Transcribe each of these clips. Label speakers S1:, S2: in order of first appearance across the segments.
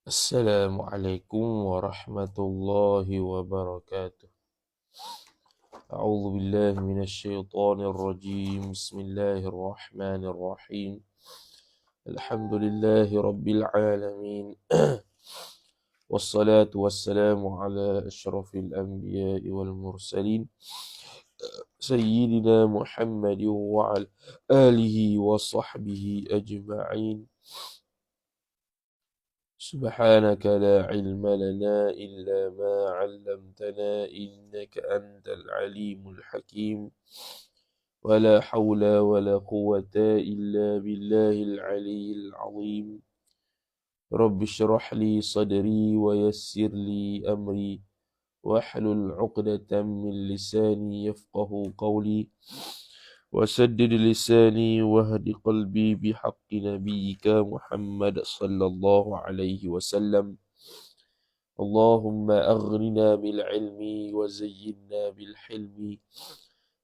S1: Assalamualaikum warahmatullahi wabarakatuh. A'udzu billahi minasyaitonir rajim. Bismillahirrahmanirrahim. Alhamdulillahi rabbil alamin. Wassalatu wassalamu ala asyrafil anbiya'i wal mursalin. Sayyidina Muhammadin wa ala alihi wa sahbihi ajma'in. سبحانك لا علم لنا إلا ما علمتنا إنك أنت العليم الحكيم ولا حول ولا قوة إلا بالله العلي العظيم رب اشرح لي صدري ويسر لي أمري واحلل عقدة من لساني يفقه قولي وسدد لساني واهد قلبي بحق نبيك محمد صلى الله عليه وسلم اللهم أغننا بالعلم وزينا بالحلم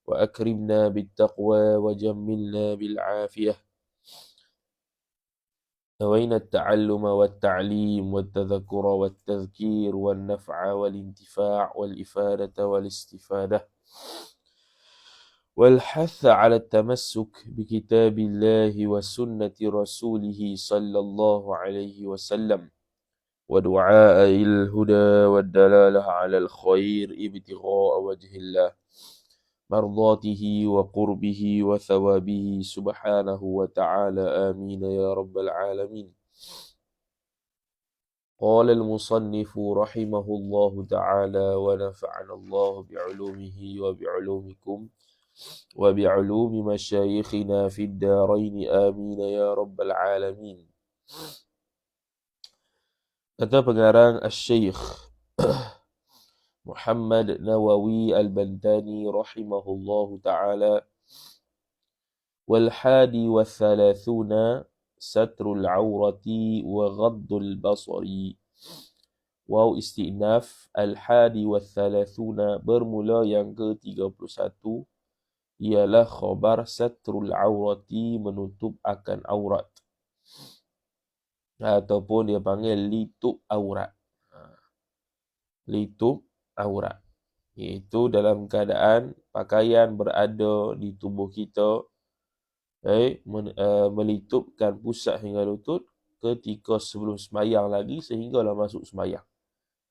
S1: وأكرمنا بالتقوى وجملنا بالعافية نوينا التعلم والتعليم والتذكر والتذكير والنفع والانتفاع والإفادة والاستفادة والحث على التمسك بكتاب الله وسنة رسوله صلى الله عليه وسلم ودعاء إلى الهدى والدلالة على الخير ابتغاء وجه الله مرضاته وقربه وثوابه سبحانه وتعالى آمين يا رب العالمين. قال المصنف رحمه الله تعالى ونفعنا الله بعلومه وبعلومكم وبعلوم مشايخنا في الدارين آمين يا رب العالمين. Kata pengarang Al-Syeikh Muhammad Nawawi Al-Bantani rahimahullahu ta'ala wal hadi wa thalathuna satrul awrati wa ghaddul basari. Waw istinaf al-hadi wa thalathuna bermula yang ke-31 ialah khabar satrul awrati menutup akan aurat ataupun dia panggil litup aurat. Litup aurat iaitu dalam keadaan pakaian berada di tubuh kita melitupkan pusat hingga lutut ketika sebelum sembahyang lagi sehinggalah masuk sembahyang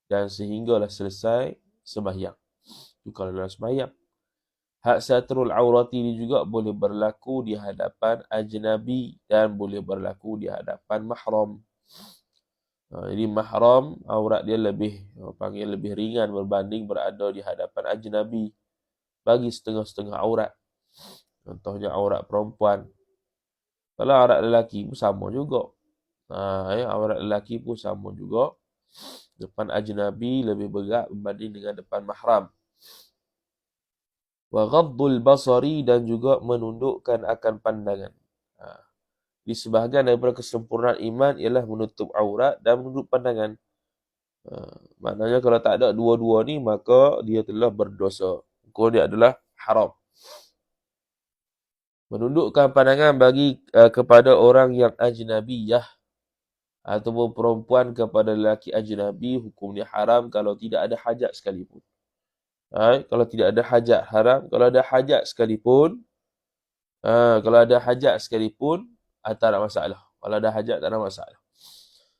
S1: dan sehinggalah selesai sembahyang. Itu kalau dalam sembahyang. Hak satrul aurati ini juga boleh berlaku di hadapan ajnabi dan boleh berlaku di hadapan mahram. Jadi mahram aurat dia lebih ringan berbanding berada di hadapan ajnabi bagi setengah-setengah aurat. Contohnya aurat perempuan. Kalau aurat lelaki pun sama juga. Aurat lelaki pun sama juga. Depan ajnabi lebih berat berbanding dengan depan mahram. Wa ghaddul basari dan juga menundukkan akan pandangan. Di sebahagian daripada kesempurnaan iman ialah menutup aurat dan menutup pandangan. Maknanya kalau tak ada dua-dua ni maka dia telah berdosa. Hukum dia adalah haram. Menundukkan pandangan bagi kepada orang yang ajnabiyah ataupun perempuan kepada lelaki ajnabi hukum dia haram kalau tidak ada hajat sekalipun. Kalau tidak ada hajat haram, kalau ada hajat sekalipun tak ada masalah. Kalau ada hajat tak ada masalah.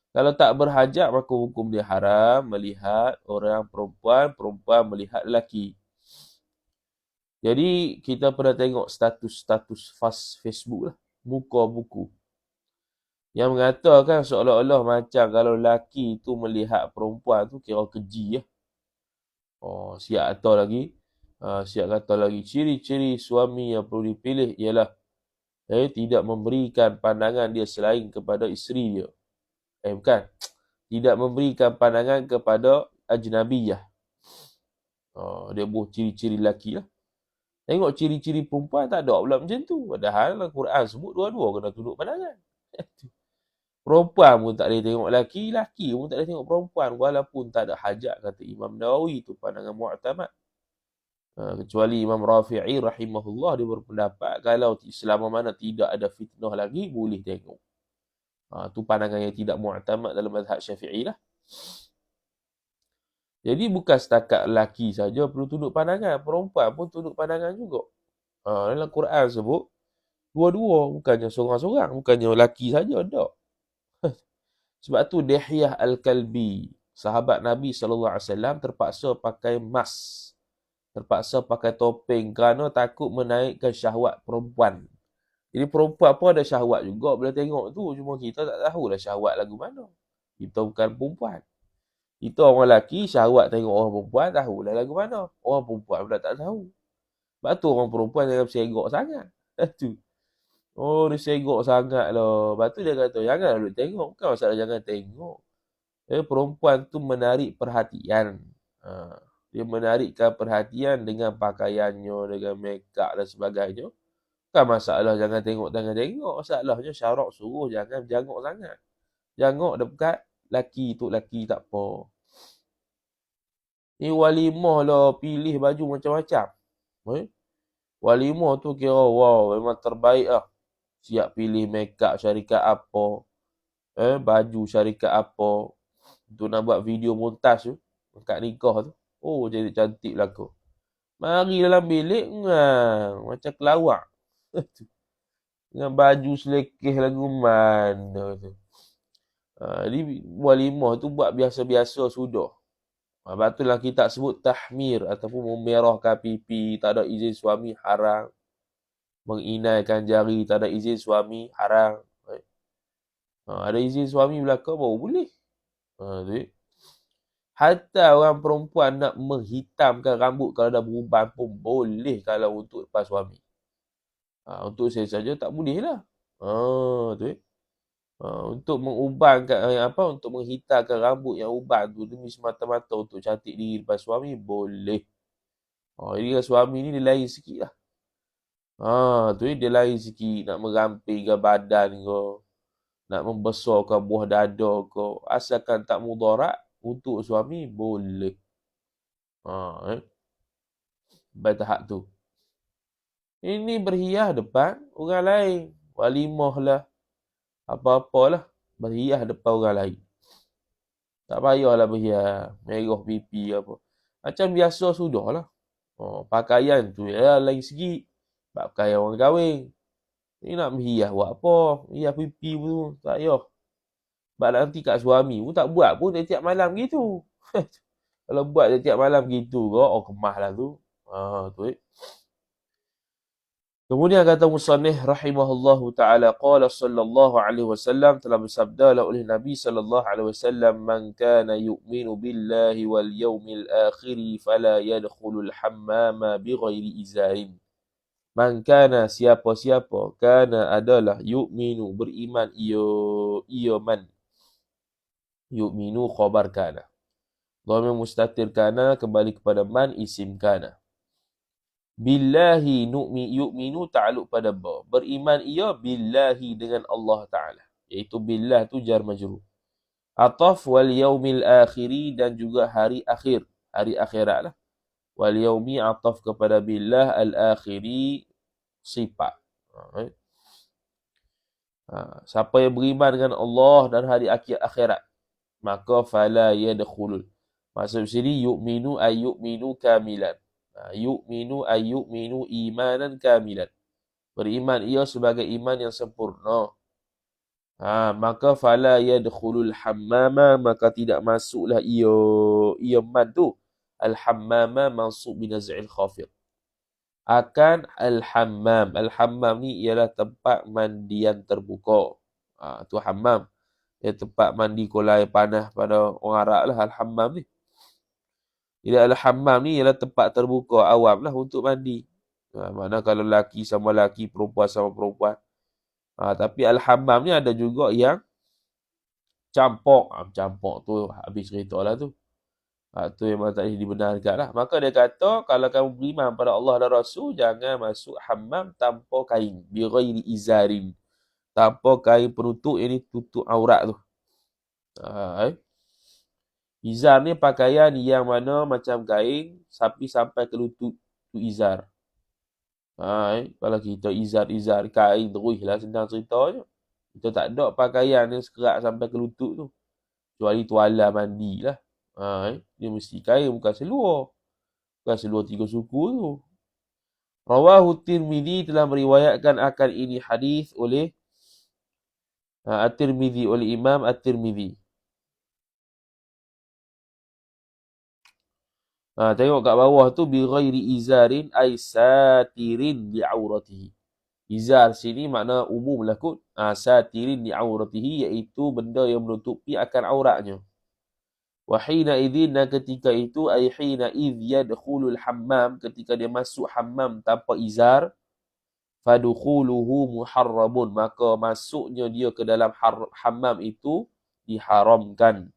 S1: Kalau tak berhajat maka hukum dia haram melihat orang perempuan, perempuan melihat lelaki. Jadi kita pernah tengok status Facebook lah, muka buku yang mengatakan seolah-olah macam kalau lelaki tu melihat perempuan tu kira keji ya. Siap kata lagi ciri-ciri suami yang perlu dipilih ialah tidak memberikan pandangan dia selain kepada isteri dia. Bukan. Tidak memberikan pandangan kepada ajnabiyah. Dia buat ciri-ciri lelaki lah. Tengok ciri-ciri perempuan tak ada pula macam tu. Padahal Al-Quran sebut dua-dua kena tunduk pandangan. Perempuan pun tak boleh tengok lelaki, lelaki pun tak boleh tengok perempuan walaupun tak ada hajat, kata Imam Nawawi, itu pandangan mu'tamad. Kecuali Imam Rafi'i rahimahullah, dia berpendapat kalau selama mana tidak ada fitnah lagi, boleh tengok. Itu pandangan yang tidak mu'tamad dalam mazhab Syafi'i lah. Jadi bukan setakat lelaki saja perlu tunduk pandangan, perempuan pun tunduk pandangan juga. Dalam Quran sebut dua-dua, bukannya seorang-seorang, bukannya lelaki saja, tak. Sebab tu Dihyah Al-Kalbi, sahabat Nabi SAW, terpaksa pakai mask, terpaksa pakai topeng kerana takut menaikkan syahwat perempuan. Jadi perempuan pun ada syahwat juga bila tengok tu, cuma kita tak tahulah syahwat lagu mana. Kita bukan perempuan. Kita orang lelaki, syahwat tengok orang perempuan, tahulah lagu mana. Orang perempuan pula tak tahu. Sebab tu orang perempuan jangan bersegok sangat. Tu. Oh, dia segok sangat lah. Lepas tu dia kata, jangan duduk tengok. Bukan masalah jangan tengok. Perempuan tu menarik perhatian. Dia menarikkan perhatian dengan pakaiannya, dengan make up dan sebagainya. Bukan masalah jangan tengok. Masalahnya syarak suruh jangan jangok sangat. Jangok dekat laki tu laki tak apa. Ni walimah lah, pilih baju macam-macam. Walimah tu kira wow, memang terbaik lah. Siap pilih make up syarikat apa. Baju syarikat apa. Untuk nak buat video montaj tu. Dekat nikah tu. Oh, jadi cantik lah kau. Mari dalam bilik, macam kelawak. Dengan baju selekeh lagu mana tu. Jadi walimah tu buat biasa-biasa sudah. Lepas tu lah kita sebut tahmir ataupun memerahkan pipi, tak ada izin suami, haram. Menginaikan jari, tak ada izin suami, haram. Ada izin suami belakang, baru boleh. Hatta orang perempuan nak menghitamkan rambut kalau dah beruban pun boleh kalau untuk lepas suami. Untuk saya saja tak boleh lah. Untuk mengubankan untuk menghitamkan rambut yang uban tu demi semata-mata untuk cantik diri lepas suami boleh. Jadi suami ni dia lain sikit lah. Dia lain sikit nak merampingkan badan kau, nak membesarkan buah dada kau, asalkan tak mudarat untuk suami boleh. Baik tahap tu. Ini berhias depan orang lain. Walimah lah. Apa-apalah. Berhias depan orang lain. Tak payahlah berhias. Merah pipi apa. Macam biasa sudahlah. Pakaian tu ya lain sikit. Pakaian orang kahwin. Ni nak berhias buat apa? Hias pipi pun tak payah. Sebab nanti kat suami pun tak buat pun tiap malam gitu. Kalau buat tiap malam gitu kau, kemah lah tu. Tu. Kemudian kata musannif rahimahullahu ta'ala, qala sallallahu alaihi wasallam, telah bersabda oleh Nabi sallallahu alaihi wasallam, man kana yu'minu billahi wal yawmil akhir fala yadkhulul hammama bighairi izarin. Man kana, siapa-siapa, kana adalah, yu'minu beriman, iyo man. Yu'minu khabar kana. Dhamir mustatir kana kembali kepada man, isim kana. Billahi yu'minu ta'aluk pada ba. Beriman ia billahi dengan Allah Ta'ala. Iaitu billah tu jar majrur. Ataf wal yaumil akhiri dan juga hari akhir. Hari akhirat lah. Wal yaumi ataf kepada billah al-akhiri sifat. Siapa yang beriman dengan Allah dan hari akhirat, maka fala yadkhulul. Maksud sini yu'minu ay yu'minu kamilan. Yu'minu ay yu'minu imanan kamilan. Beriman ia sebagai iman yang sempurna. Maka fala yadkhulul hammama, maka tidak masuklah ia man tu. Al-hammama mansub binaz'il khafid. Akan al-hammam. Al-hammam ni ialah tempat mandian terbuka. Tu hammam. Tempat mandi kolam air panas pada orang Arab lah al-hammam ni. Jadi al-hammam ni ialah tempat terbuka awam lah untuk mandi. Mana kalau laki sama laki, perempuan sama perempuan. Tapi al-hammam ni ada juga yang campur. Campur tu habis cerita lah tu. Tu memang tak dibenarkan lah. Maka dia kata, kalau kamu beriman pada Allah dan Rasul, jangan masuk hammam tanpa kain. Bighairi izarin. Tanpa kain penutup, ini tutup aurat tu. Izar ni pakaian yang mana macam kain sampai ke lutut. tu izar. Kalau kita izar kain terus lah, senang ceritanya. Kita tak ada pakaian yang sekerat sampai ke lutut tu. Kecuali tuala mandi lah. Dia mesti kain, bukan seluar. Bukan seluar 3 suku tu. Rawahu Tirmidzi telah meriwayatkan akan ini hadis oleh At-Tirmidzi, oleh Imam At-Tirmidzi. Tengok kat bawah tu, bi ghairi izarin ay satirin li auratihi. Izar sini makna umum lah kot. Satirin li auratihi, iaitu benda yang menutupi akan auratnya. Wa hina idzin, dan ketika itu, ay hina idz yadkhulul hammam, ketika dia masuk hammam tanpa izar, fadukhuluhu muharramun, maka masuknya dia ke dalam hammam itu diharamkan.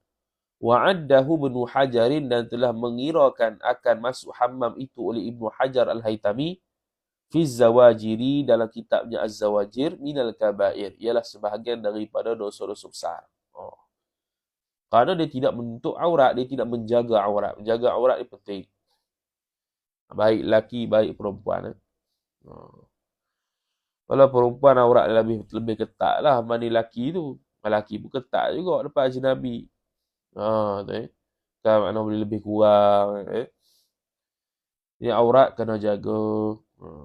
S1: Wa addahu Ibnu Hajarin, dan telah mengirakan akan masuk hammam itu oleh Ibnu Hajar Al-Haytami fi zawajiri, dalam kitabnya Az-Zawajir, minal kabair, ialah sebahagian daripada dosa-dosa besar. Kerana dia tidak menutup aurat, dia tidak menjaga aurat. Menjaga aurat ni penting. Baik lelaki, baik perempuan. Kalau perempuan aurat lebih ketat lah mandi lelaki tu. Lelaki pun ketat juga lepas ajnabi. Kan makna boleh lebih kurang. Ini aurat kena jaga.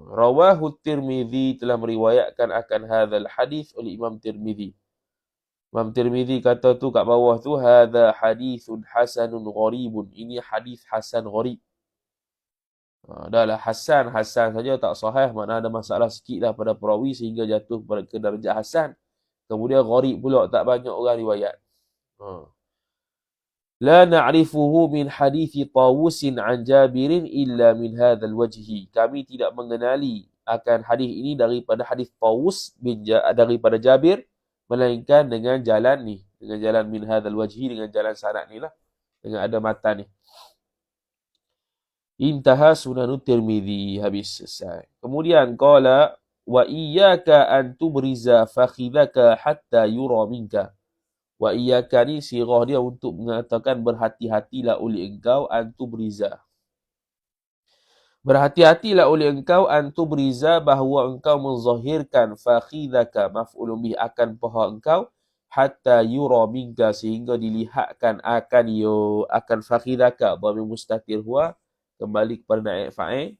S1: Rawahu Tirmidzi telah meriwayatkan akan hadzal hadis oleh Imam Tirmidzi. Imam Tirmidzi kata tu kat bawah tu, hadza hadithun hasanun gharibun. Ini hadis hasan gharib. Dah lah hasan saja tak sahih, makna ada masalah sikit lah pada perawi sehingga jatuh ke darjah hasan. Kemudian gharib pula, tak banyak orang riwayat. La na'rifuhu min hadithi Tawusin an Jabirin illa min hadzal wajhi. Kami tidak mengenali akan hadis ini daripada hadis Tawus daripada Jabir, melainkan dengan jalan ni, dengan jalan min hadzal wajhi, dengan jalan sanad ni lah, dengan ada matan ni. Intaha Sunanut Tirmidzi, habis selesai. Kemudian qala wa iyyaka an tubriza fakhidaka hatta yura minka. Wa iyyaka ni sirah dia untuk mengatakan berhati-hatilah oleh engkau an tubriza. Berhati-hatilah oleh engkau an tubriza, bahawa engkau menzahirkan fakhidaka maf'ulun bih akan paha engkau, hatta yura minka, sehingga dilihatkan akan fakhidaka, dhamir mustatir huwa kembali kepada naib fa'il,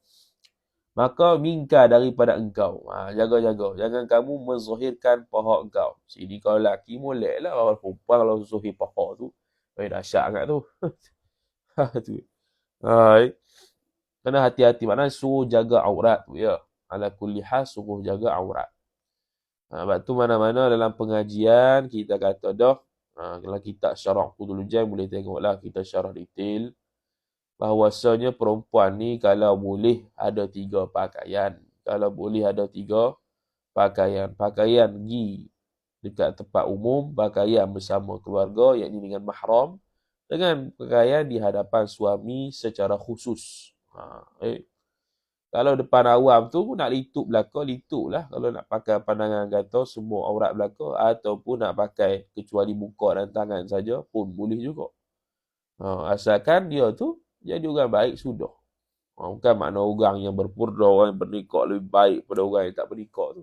S1: maka minka daripada engkau. Jaga-jaga, jangan kamu menzahirkan paha engkau. Sini kalau lelaki molek lah, kalau perempuan kalau zahir paha tu dahsyat sangat tu. Tu. Kena hati-hati, maknanya suruh jaga aurat tu ya. Ala kulli hal suruh jaga aurat. Sebab tu mana-mana dalam pengajian kita kata dah, kalau kita syarah Qudul Jam boleh tengoklah kita syarah detail bahawasanya perempuan ni kalau boleh ada 3 pakaian. Kalau boleh ada 3 pakaian. Pakaian pergi dekat tempat umum, pakaian bersama keluarga, yakni dengan mahram, dengan pakaian di hadapan suami secara khusus. Kalau depan awam tu nak litup belaka, litup lah. Kalau nak pakai pandangan kata semua aurat belaka, ataupun nak pakai kecuali muka dan tangan saja pun boleh juga. Asalkan dia tu jadi orang baik sudah. Bukan makna orang yang berpurda, orang yang bernikah lebih baik pada orang yang tak bernikah tu.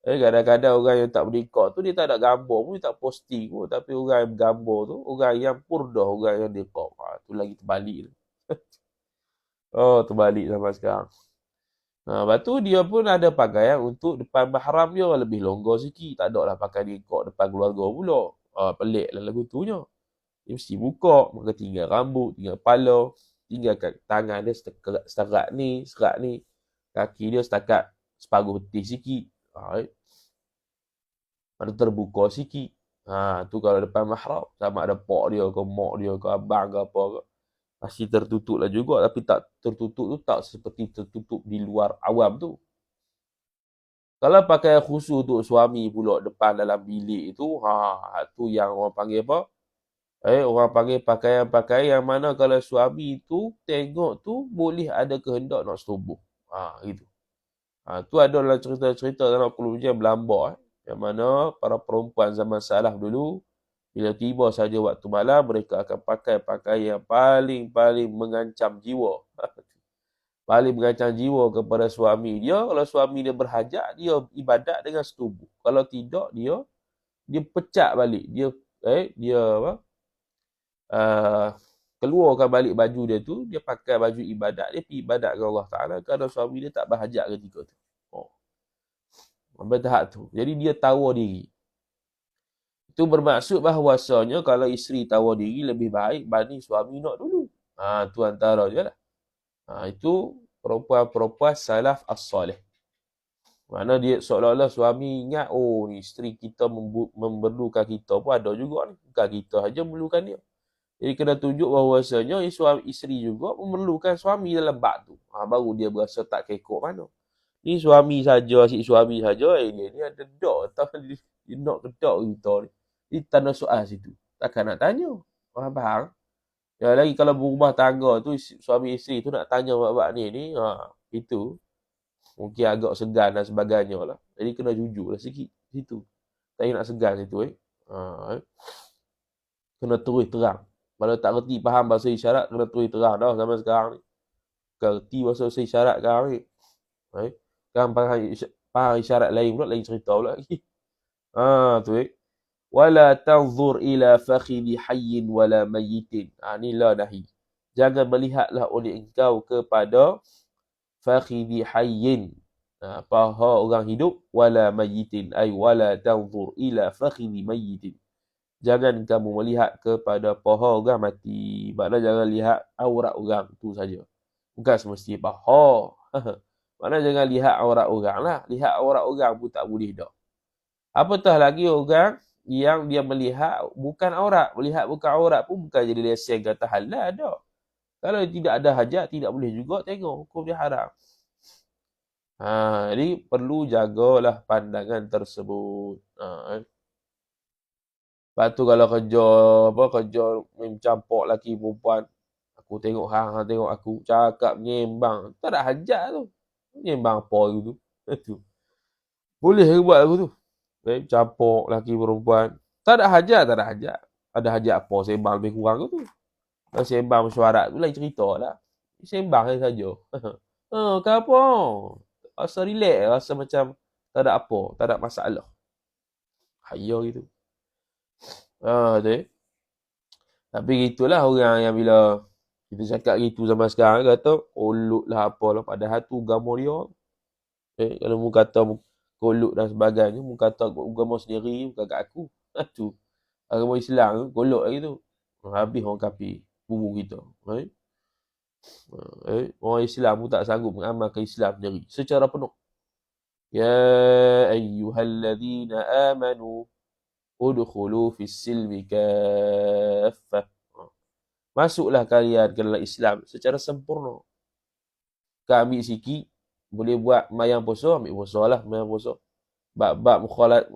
S1: Kadang-kadang orang yang tak bernikah tu dia tak ada gambar pun, dia tak posting pun. Tapi orang yang bergambar tu, orang yang purda, orang yang nikah. Tu lagi terbalik. Terbalik sampai sekarang. Lepas tu dia pun ada pakaian untuk depan mahram dia lebih longgar sikit. Tak ada lah pakai nikah depan keluarga pula. Pelik lah lagu tu nya. Dia mesti buka, maka tinggal rambut, tinggal kepala, tinggal tangan dia serat ni, kaki dia setakat separuh betis sikit. Ada terbuka sikit. Tu kalau depan mahram, sama ada pak dia ke mak dia ke abang ke apa ke, pasti tertutup lah juga, tapi tak tertutup tu tak seperti tertutup di luar awam tu. Kalau pakai khusus untuk suami pula depan dalam bilik itu, tu yang orang panggil apa? Orang panggil pakaian yang mana kalau suami tu tengok tu boleh ada kehendak nak setubuh. Gitu. Tu ada dalam cerita-cerita dalam Qulubian berlambak. Yang mana para perempuan zaman salaf dulu, bila tiba saja waktu malam, mereka akan pakai pakaian yang paling-paling mengancam jiwa. paling mengancam jiwa kepada suami dia. Kalau suami dia berhajat, dia ibadat dengan setubuh. Kalau tidak, dia pecat balik. Dia apa? Keluarkan balik baju dia tu, dia pakai baju ibadat, dia pergi ibadat dengan Allah Ta'ala kerana suami dia tak berhajat ketika tu. Sampai tahap tu. Jadi dia tawar diri. Itu bermaksud bahawasanya kalau isteri tawar diri lebih baik banding suami nak dulu. Tu antara je lah. Itu perempuan-perempuan salaf as-salih. Mana dia seolah-olah suami ingat, ni isteri kita memerlukan kita pun ada juga ni. Bukan kita saja memerlukan dia. Jadi kena tunjuk bahawasanya isteri juga memerlukan suami dalam bab tu. Baru dia berasa tak kekok mana. Ni suami saja, asyik suami saja, dia ni ada dok. Dia nak kedok kita ni. Dia tanda soal situ. Takkan nak tanya. Faham? Ya, lagi kalau berumah tangga tu, suami isteri tu nak tanya bab ni, itu mungkin agak segan dan sebagainya lah. Jadi kena jujur lah sikit situ. Tak nak segan situ Kena terus terang. Kalau tak reti faham bahasa isyarat, kena terus terang dah zaman sekarang ni. Kerti bahasa isyarat sekarang ni. Sekarang faham isyarat lain pula, lain cerita pula lagi. Tu Wala tanzur ila fakhidhi hayyin wala mayyitin. Ni la nahi. Jangan melihatlah oleh engkau kepada fakhidhi hayyin. Paha orang hidup, wala mayyitin. Ay wala tanzur ila fakhidhi mayyitin. Jangan kamu melihat kepada paha orang mati. Maknanya jangan lihat aurat orang tu saja. Bukan semesti paha. Maknanya jangan lihat aurat orang lah. Lihat aurat orang pun tak boleh dah. Apatah lagi orang yang dia melihat bukan aurat. Melihat bukan aurat pun bukan jadi lesen kata halal dah. Kalau tidak ada hajat, tidak boleh juga tengok. Hukum dia haram. Jadi perlu jagalah pandangan tersebut. Lepas tu kalau kerja mencampur lelaki perempuan, aku tengok hang tengok aku, cakap menyembang, tak ada hajat tu. Menyembang apa tu? Tu. Boleh ke buat aku tu? Campur lelaki perempuan. Tak ada hajat. Ada hajat apa sembang lebih kurang tu? Kalau sembang mesyuarat tu lain cerita lah. Sembang saja. Kenapa? Rasa relax, rasa macam tak ada apa, tak ada masalah. Hayya gitu. Tu. Tapi gitulah orang yang bila kita cakap gitu zaman sekarang kata kolot lah apalah, padahal tu agama dia. Kalau mu kata kolot dan sebagainya, mu kata agama sendiri bukan kat aku. Tu. Agama Islam kolot lagi tu. Habis orang kafir bubuh kita. Orang Islam pun tak sanggup mengamalkan Islam sendiri secara penuh. Ya ayyuhalladzina amanu udkhulu fis silmi kaffah. Masuklah kalian ke dalam Islam secara sempurna. Kau ambil sikit, boleh buat mayang puasa, ambil puasa lah mayang puasa. Bab mukhalat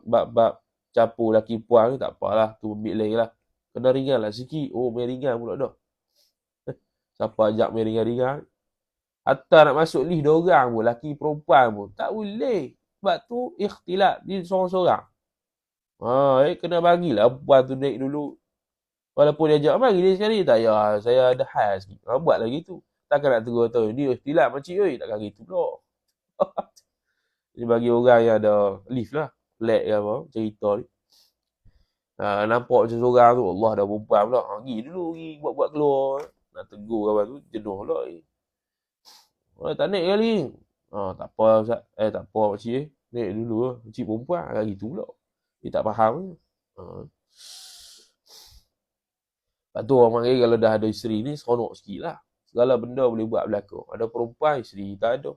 S1: bab campur laki puan ni tak apalah, tu ambil lain lah. Kena ringan lah sikit. Main ringan pula dah. Siapa ajak main ringan-ringan? Hatta nak masuk list 2 orang pun, laki perempuan pun tak boleh. Sebab tu ikhtilat dia seorang-seorang. Kena bagilah perempuan tu naik dulu. Walaupun dia ajak bagi dia sekali, tak ya, saya ada hal sikit. Buat lagi tu. Takkan nak tegur tu, dia ikhtilat makcik oi, takkan gitu pula. Dia bagi orang yang ada lift lah, flat ke apa, cerita ni. Nampak macam seorang tu, Allah dah perempuan pula. Pergi dulu, pergi buat-buat keluar. Nak tegur kawan tu, jenuh pula. Tak naik kali. Tak apa Ustaz. Tak apa makcik. Naik dulu lah. Makcik perempuan, agak gitu pula. Dia tak faham. Lepas tu orang panggil kalau dah ada isteri ni, seronok sikit lah. Segala benda boleh buat berlaku. Ada perempuan, isteri tak ada.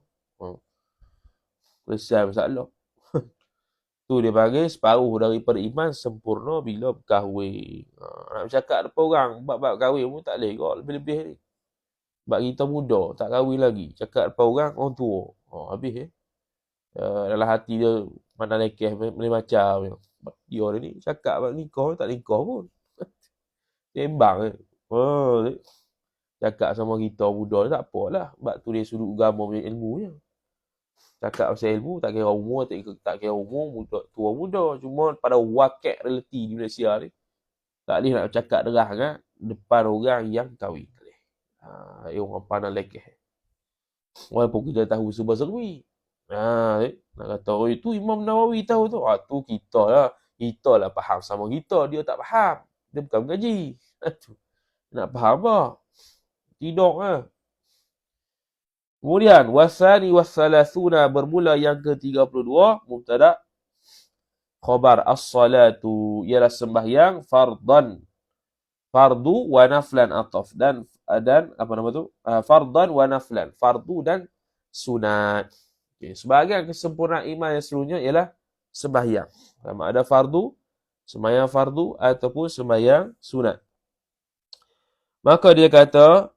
S1: Selesai masalah. Tu dia panggil separuh daripada iman sempurna bila berkahwin. Nak bercakap depan orang, bab-bab kahwin pun tak boleh kau lebih-lebih ni. Sebab kita muda, tak kahwin lagi. Cakap depan orang tua. Habis dalam hati dia mana lekeh, macam dia ni cakap bab nikah, tak nikah pun. Sembang cakap sama kita muda tak apalah. Sebab tu dia sudut agama punya ilmunya. Cakap pasal ilmu, tak kira umur, tak kira umur, muda, tua muda. Cuma pada wakil realiti di Malaysia ni, tak boleh nak cakap derah kan, depan orang yang kahwin. Orang pandang lekeh. Walaupun kita tahu sebazarwi. Nak kata, oh itu Imam Nawawi tahu tu. Tu kita lah. Kita lah faham sama kita. Dia tak faham. Dia bukan mengaji. Nak faham apa? Tidak lah. Kemudian, wasani wassalasuna bermula yang ke-32. Mubtada. Khabar as-salatu. Ialah sembahyang fardan. Fardu wa naflan ataf. Dan apa nama tu? Fardan wa naflan. Fardu dan sunat. Okay. Sebahagian kesempurnaan iman yang seluruhnya ialah sembahyang. Sama ada fardu, sembahyang fardu ataupun sembahyang sunat. Maka dia kata,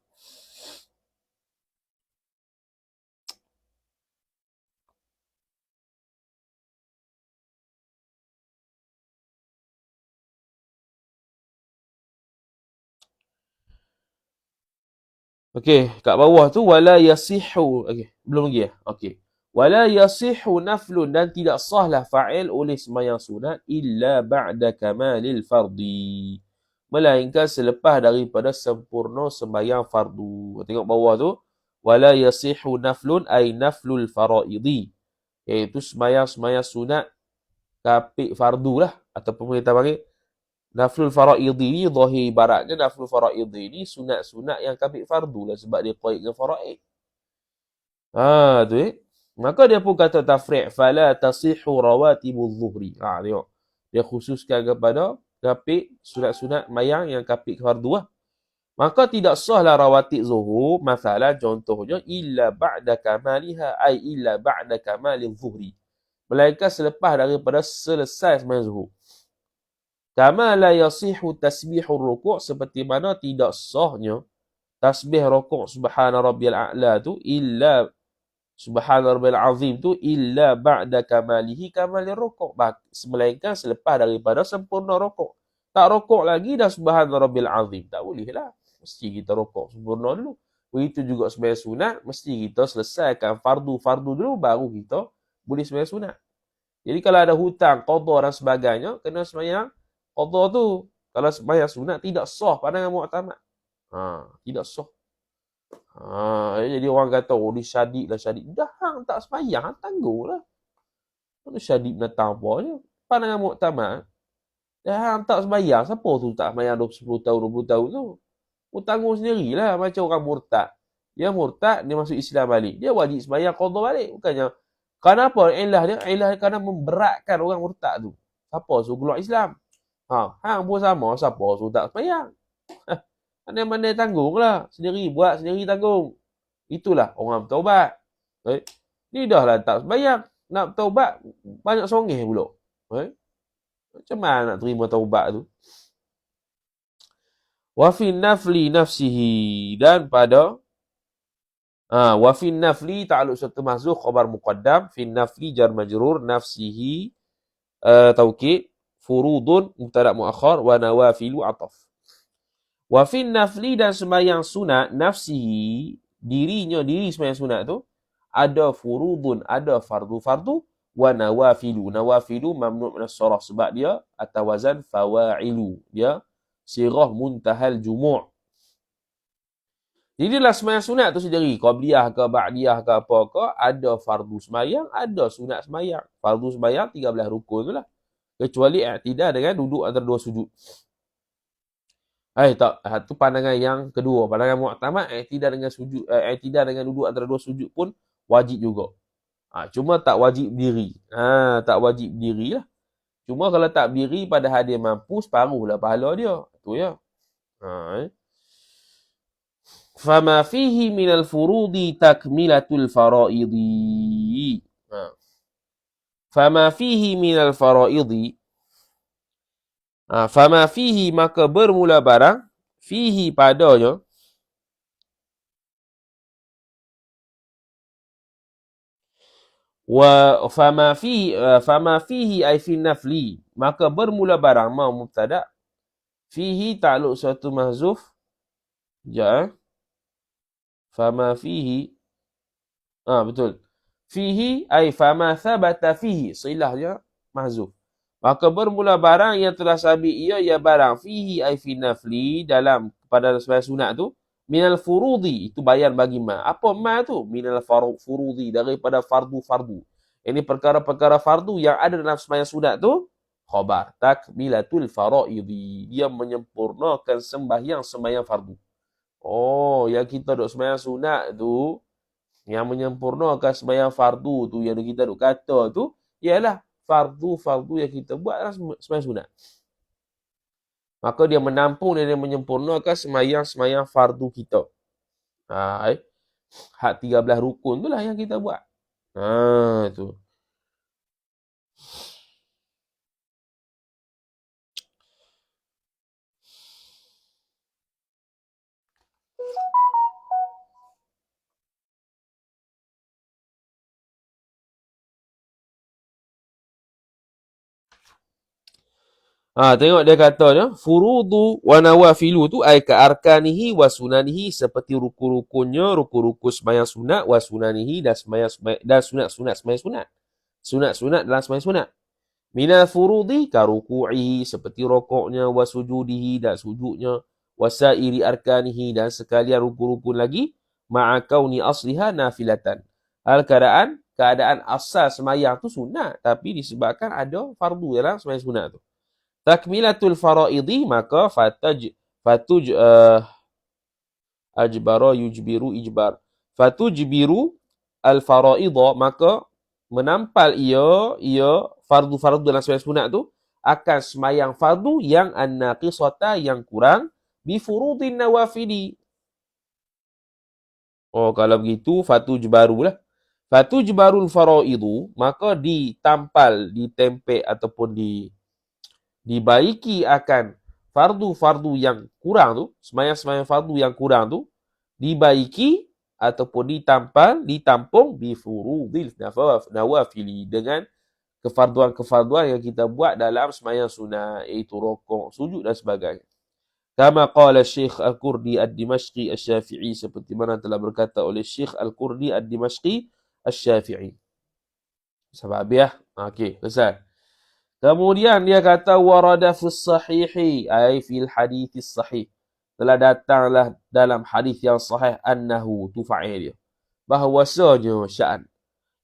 S1: okey, kat bawah tu wala yasihu. Okey, belum lagi ya. Okey. Wala yasihu naflun dan tidak sahlah fa'il oleh sembahyang sunat illa ba'da kamalil fardi. Melainkan selepas daripada sempurna sembahyang fardu. Tengok bawah tu. Wala yasihu naflun ay naflul faraidi. Iaitu sembahyang sunat kapik fardu lah. Ataupun kita panggil naflul faraidi ni, zahir ibaratnya naflul faraidi ni sunat-sunat yang kapik fardu lah. Sebab dia qaid dengan faraid. Tu Maka dia pun kata tafri' fala tasihu rawatibul zuhri. Tengok. Dia khususkan kepada kapik sunat-sunat mayang yang kapik fardu lah. Maka tidak sahlah rawatib zuhur, masalah contohnya illa ba'da kamaliha ay illa ba'da kamalil zuhri. Melainkan selepas daripada selesai sembahyang zuhur. Kama la yasihu tasbihur ruku' seperti mana tidak sahnya tasbih rukuk subhana rabbiyal a'la tu illa subhana rabbiyal azim tu illa ba'da kamalihi kamalir rukuk. Melainkan selepas daripada sempurna rukuk. Tak rukuk lagi dah subhana rabbiyal azim. Tak boleh lah. Mesti kita rukuk sempurna dulu. Begitu juga sembahyang sunat, mesti kita selesaikan fardu-fardu dulu baru kita boleh sembahyang sunat. Jadi kalau ada hutang, qada dan sebagainya, kena sembahyang qada tu. Kalau sembahyang sunat tidak sah pandangan mu'tamad. Tidak sah. Jadi orang kata, oh dia syadid lah syadid. Dah hang tak sembahyang, hang tangguh lah. Mana syadid datang apa je. Pandangan mu'tamad. Dah hang tak sembahyang, siapa tu tak sembahyang 10 tahun, 20 tahun tu? Tanggung sendirilah macam orang murtad. Dia murtad, dia masuk Islam balik. Dia wajib sembahyang qada balik. Bukannya, kenapa ilah dia? Ilah kerana memberatkan orang murtad tu. Siapa suruh keluar Islam? Hang pun sama, siapa suruh tak sembahyang? Mana-mana tanggung lah. Sendiri buat, sendiri tanggung. Itulah orang bertaubat. Ni dah lah tak sembahyang. Nak bertaubat, banyak songeh pula. Macam mana nak terima taubat tu? Wa fi nafli nafsihi. Dan pada wa fi nafli ta'alluq satu mahzuf khabar muqaddam. Fi nafli jar majrur nafsihi taukid furudun mubtada muakhar wa nawafilu ataf. Wa fi nafli dan sembahyang sunat nafsihi diri sembahyang sunat tu ada furudun, ada fardu-fardu wa nawafilu mamnu' min as-sarah sebab dia atas wazan fawailu. Dia sirah muntahal jumu'. Jadi dalam sembahyang sunat tu sendiri, qabliyah ke ba'diyah ke apa ke, ada fardu sembahyang, ada sunat sembahyang. Fardu sembahyang 13 rukun tu lah. Kecuali i'tidal dengan duduk antara dua sujud. Tu pandangan yang kedua. Pandangan mu'tamad, i'tidal dengan sujud, i'tidal dengan duduk antara dua sujud pun wajib juga. Cuma tak wajib berdiri. Tak wajib berdiri lah. Cuma kalau tak berdiri pada hari dia mampu, separuhlah pahala dia. Tu ya. Fama fihi minal furudi takmilatul faraidi. Fama fihi minal faraidi. Fama fihi maka bermula barang. Fihi padanya. Wa fama fihi ay fi nafli. Maka bermula barang mau mubtada. Fihi ta'alluq suatu mahzuf. Fama fihi. Betul. Fihi ay fama thabata fihi. Silahnya mahzuf. Maka bermula barang yang telah sabit ia barang fihi ay fi nafli dalam pada sembahyang sunat tu Minal furudi, itu bayan bagi ma. Apa ma tu? Minal furudi, daripada fardu-fardu. Ini perkara-perkara fardu yang ada dalam sembahyang sunat tu, khabar. Takmilatul faraidi. Dia menyempurnakan sembahyang fardu. Oh, yang kita duk sembahyang sunat tu, yang menyempurnakan sembahyang fardu tu, yang kita duk kata tu, ialah fardu-fardu yang kita buat dalam sembahyang sunat. Maka dia menampung dan dia menyempurnakan sembahyang fardu kita. Hak 13 rukun tu lah yang kita buat. Tu. Tengok dia kata ni, furudu wa nawafilu tu ay ka arkanihi wa sunanihi, seperti rukun-rukunnya, rukun-rukun sembahyang sunat, wa sunanihi dan sunat-sunat sembahyang sunat. Sunat-sunat dalam sembahyang sunat. Minal furudi ka ruku'ihi, seperti rokoknya, wa sujudihi dan sujudnya, wa sairi arkanihi dan sekalian rukun-rukun lagi, ma'a kauni asliha nafilatan. Keadaan asal sembahyang tu sunat, tapi disebabkan ada fardu dalam sembahyang sunat tu. Takmilatul faraidi, maka ajbara yujbiru ijbar. Fatujbiru al-faraida, maka menampal ia fardu-fardu dalam sembahyang sunat tu akan sembahyang fardu yang an-naqisata, yang kurang, bi furudin nawafili. Oh, kalau begitu fatujbarulah. Fatujbarul faraidu, maka ditampal, ditempel ataupun dibaiki akan fardu-fardu yang kurang tu, sembahyang-sembahyang fardu yang kurang tu, dibaiki ataupun ditampung bi furudil nawafili, dengan kefarduan-kefarduan yang kita buat dalam sembahyang sunat, iaitu rokok, sujud dan sebagainya. Kama qala Syekh Al-Qurdi Ad-Dimashqi Asy-Syafi'i, seperti mana telah berkata oleh Syekh Al-Qurdi Ad-Dimashqi Asy-Syafi'i. Sebab okey, selesai. Kemudian dia kata warada fis sahihi, ay fil hadits sahih. Telah datanglah dalam hadis yang sahih, annahu, tu fa'il dia, bahwasanya sya'an.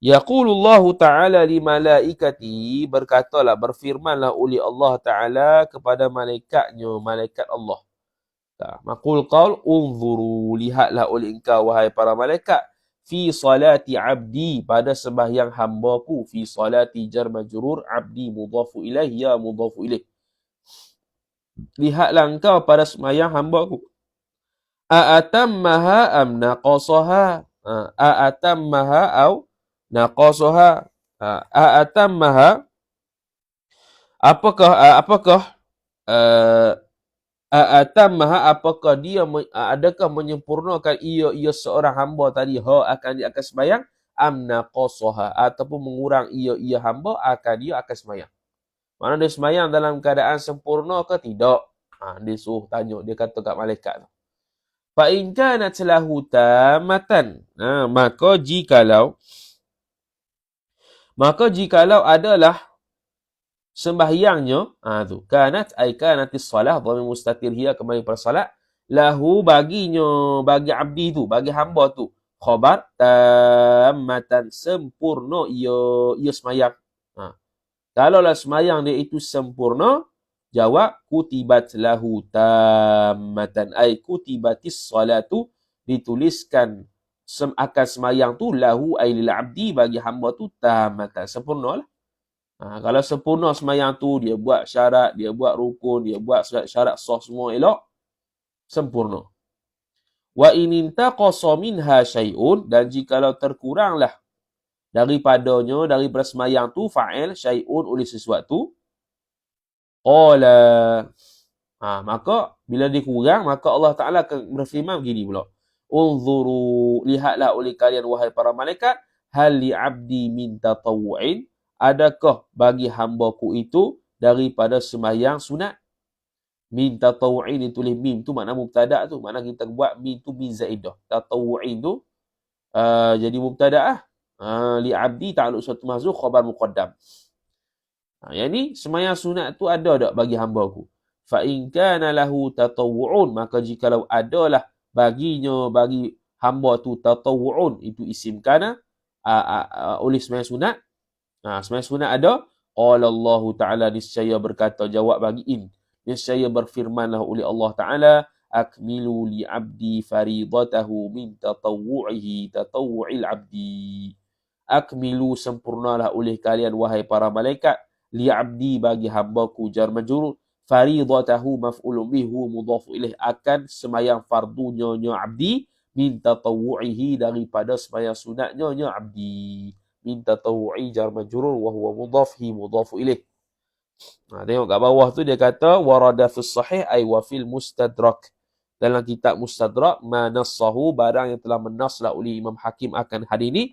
S1: Yaqulullahu ta'ala li malaikati, berkatalah, berfirmanlah oleh Allah Ta'ala kepada malaikatnya, malaikat Allah. Maqul qaul unzuru, lihatlah oleh engkau wahai para malaikat, fi salati abdi, pada sembahyang hambaku, fi salati jar majrur, abdi mudhafu ilaih, ya mudhafu ilaih. Lihatlah engkau pada sembahyang hambaku. A'atammaha am naqasaha, a'atammaha au naqasaha, a'atammaha, apakah apakah dia adakah menyempurnakan ia seorang hamba tadi akan dia akan sembahyang, amna qasaha, ataupun mengurang ia hamba akan sembahyang. Mana dia sembahyang dalam keadaan sempurna ke tidak? Dia suruh tanya, dia kata kat malaikat tu. Fa in kanat lahu tamatan, maka jikalau adalah sembahyangnya, tu kanat ay kanatis salah, dhamir mustatir hiya, kembali pada salat, lahu, baginya, bagi abdi tu, bagi hamba tu, khabar tammatan, sempurna ia sembahyang. Kalaulah sembahyang dia itu sempurna, jawab kutibat lahu tammatan, ay kutibatis salatu, dituliskan akan sembahyang tu, lahu ay lil abdi, bagi hamba tu, tammatan, sempurna lah. Kalau sempurna sembahyang tu, dia buat syarat, dia buat rukun, dia buat syarat sah semua elok, sempurna. Wa in intaqasa minha syai'un, dan jikalau terkuranglah daripada sembahyang tu, fa'il syai'un, oleh sesuatu, qala, maka bila dikurang, maka Allah Ta'ala akan berfirman begini pula, unzuru, lihatlah oleh kalian wahai para malaikat, hal li abdi min tatawu'in, adakah bagi hambaku itu daripada sembahyang sunat. Min tatawu'in, ditulis mim tu makna mubtada' tu, makna kita buat mim tu min zaidah. Tatawu'in tu jadi mubtada'. Li abdi ta'alluq suatu mahzuf, khabar muqaddam. Yang ni sembahyang sunat tu ada tak bagi hambaku? Fa in kana lahu tatawu'un, maka jikalau adalah bagi hamba tu tatawu'un, itu isim kana oleh sembahyang sunat. Sembahyang sunat ada. Qala Allah Ta'ala, niscaya berkata, jawab bagi in, niscaya berfirmanlah oleh Allah Ta'ala, akmilu li abdi faridatahu min tatawu'il abdi. Akmilu, sempurnalah oleh kalian wahai para malaikat, li abdi, bagi hambaku, jar majrur, faridatahu maf'ulun bihi mudhafu ilaih, akan sembahyang fardunya abdi, min tatawu'ihi, daripada sembahyang sunatnya abdi. Min tatawu'i jar majrur wa huwa mudhaf, hi mudhafu ilaih. Tengok kat bawah tu dia kata warada fis sahih ay wa fil mustadrak. Dalam kitab Mustadrak, ma nassahu, barang yang telah menaslah oleh Imam Hakim akan hadis ini.